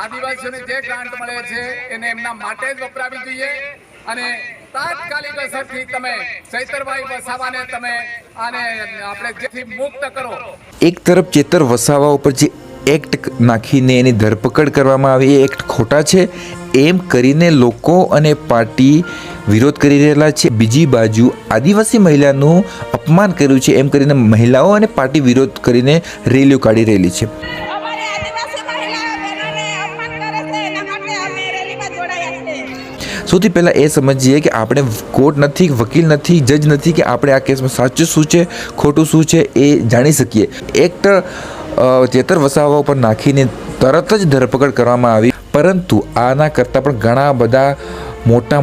આદિવાસીઓને જે ગ્રાન્ટ મળે છે એને એમના માટે જ વપરાવી જોઈએ અને તાત્કાલિક અસરથી તમે ચૈતરભાઈ વસાવાને તમે આને આપણે જેથી મુક્ત કરો। એક તરફ ચેતર વસાવા ઉપર જે એક્ટ નાખીને એની ધરપકડ કરવામાં આવી એ એક્ટ ખોટા છે એમ કરીને લોકો અને પાર્ટી વિરોધ કરી રહેલા છે। બીજી બાજુ આદિવાસી મહિલાનું અપમાન કર્યું છે એમ કરીને મહિલાઓ અને પાર્ટી વિરોધ કરીને રેલીઓ કાઢી રહેલી છે। સૌથી પહેલાં એ સમજીએ કે આપણે કોર્ટ નથી, વકીલ નથી, જજ નથી કે આપણે આ કેસમાં સાચું શું છે ખોટું શું છે એ જાણી શકીએ। એક્ટ ચેતર વસાવા ઉપર નાખીને તરત જ ધરપકડ કરવામાં આવી, પરંતુ આના કરતાં પણ ઘણા બધા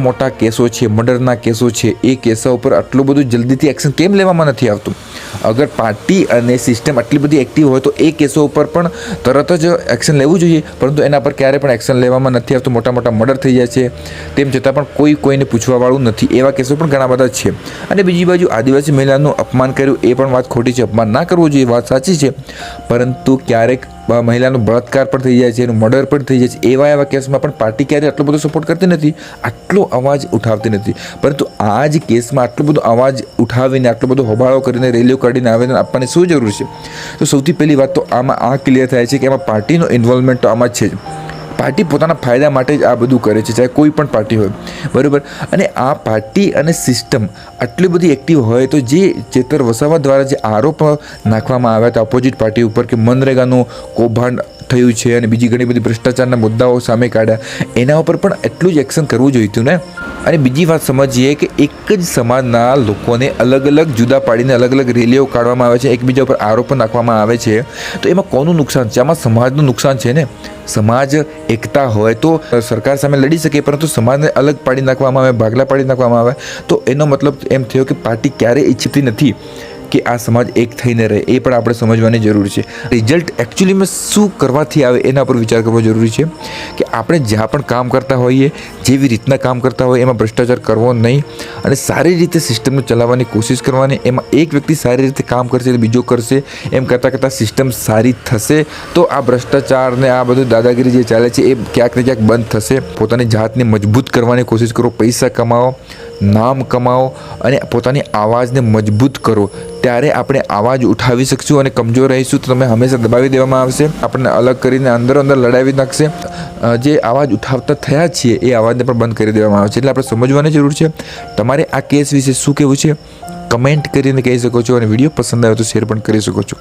મોટા કેસો છે, મર્ડરના કેસો છે, એ કેસો ઉપર આટલું બધું જલ્દીથી એક્શન કેમ લેવામાં નથી આવતું? અગર પાર્ટી અને સિસ્ટમ આટલી બધી એક્ટિવ હોય તો એ કેસો ઉપર પણ તરત જ એક્શન લેવું જોઈએ, પરંતુ એના પર ક્યારે પણ એક્શન લેવામાં નથી આવતું। મોટા મર્ડર થઈ જાય છે, તેમ છતાં પણ કોઈને પૂછવાવાળું નથી, એવા કેસો પણ ઘણા બધા છે। અને બીજી બાજુ આદિવાસી મહિલાનું અપમાન કર્યું એ પણ વાત ખોટી છે, અપમાન ના કરવું જોઈએ, વાત સાચી છે, પરંતુ ક્યારેક મહિલાનો બળાત્કાર પણ થઈ જાય છે, એનું મર્ડર પણ થઈ જાય છે, એવા કેસમાં પણ પાર્ટી ક્યારેય આટલો બધો સપોર્ટ કરતી નથી, આટલો અવાજ ઉઠાવતી નથી। પરંતુ આ જ કેસમાં આટલો બધો અવાજ ઉઠાવીને આટલો બધો હોબાળો કરીને રેલીઓ કાઢીને આવેદન આપવાની શું જરૂર છે? તો સૌથી પહેલી વાત તો આમાં આ ક્લિયર થાય છે કે એમાં પાર્ટીનો ઇન્વોલ્વમેન્ટ તો આમાં છે જ। પાર્ટી પોતાના ફાયદા માટે જ આ બધું કરે છે, ચાહે કોઈ પણ પાર્ટી હોય, બરાબર? અને આ પાર્ટી અને સિસ્ટમ આટલી બધી એક્ટિવ હોય તો જે ચેતર વસાવા દ્વારા જે આરોપ નાખવામાં આવ્યા હતા ઓપોઝિટ પાર્ટી ઉપર કે મનરેગાનું કૌભાંડ થયું છે અને બીજી ઘણી બધી ભ્રષ્ટાચારના મુદ્દાઓ સામે કાઢ્યા, એના ઉપર પણ એટલું જ એક્શન કરવું જોઈતું ને। અને બીજી વાત સમજીએ કે એક જ સમાજના લોકોને અલગ અલગ જુદા પાડીને અલગ અલગ રેલીઓ કાઢવામાં આવે છે, એકબીજા ઉપર આરોપો નાખવામાં આવે છે, તો એમાં કોનું નુકસાન છે? આમાં સમાજનું નુકસાન છે ને। સમાજ એકતા હોય તો સરકાર સામે લડી શકે, પરંતુ સમાજને અલગ પાડી નાખવામાં આવે, ભાગલા પાડી નાખવામાં આવે તો એનો મતલબ એમ થયો કે પાર્ટી ક્યારેય ઈચ્છતી નથી કે આ સમાજ એક થઈને રહે, એ પણ આપણે સમજવાની જરૂર છે। રિઝલ્ટ એકચ્યુઅલીમાં શું કરવાથી આવે એના પર વિચાર કરવો જરૂરી છે કે આપણે જ્યાં પણ કામ કરતા હોઈએ, જેવી રીતના કામ કરતા હોય એમાં ભ્રષ્ટાચાર કરવો નહીં અને સારી રીતે સિસ્ટમને ચલાવવાની કોશિશ કરવાની। એમાં એક વ્યક્તિ સારી રીતે કામ કરશે અને બીજો કરશે, એમ કરતાં સિસ્ટમ સારી થશે તો આ ભ્રષ્ટાચાર ને આ બધું દાદાગીરી જે ચાલે છે એ ક્યાંક ને ક્યાંક બંધ થશે। પોતાની જાતને મજબૂત કરવાની કોશિશ કરો, પૈસા કમાવો, નામ કમાવો અને પોતાની આવાજને મજબૂત કરો, ત્યારે આપણે આવાજ ઉઠાવી શકશું। અને કમજોર રહીશું તો તમે હંમેશા દબાવી દેવામાં આવશે, આપણને અલગ કરીને અંદર લડાવી નાખશે। જે આવાજ ઉઠાવતા થયા છીએ એ આવાજને પણ બંધ કરી દેવામાં આવશે, એટલે આપણે સમજવાની જરૂર છે। તમારે આ કેસ વિશે શું કહેવું છે કમેન્ટ કરીને કહી શકો છો, અને વિડીયો પસંદ આવે તો શેર પણ કરી શકો છો।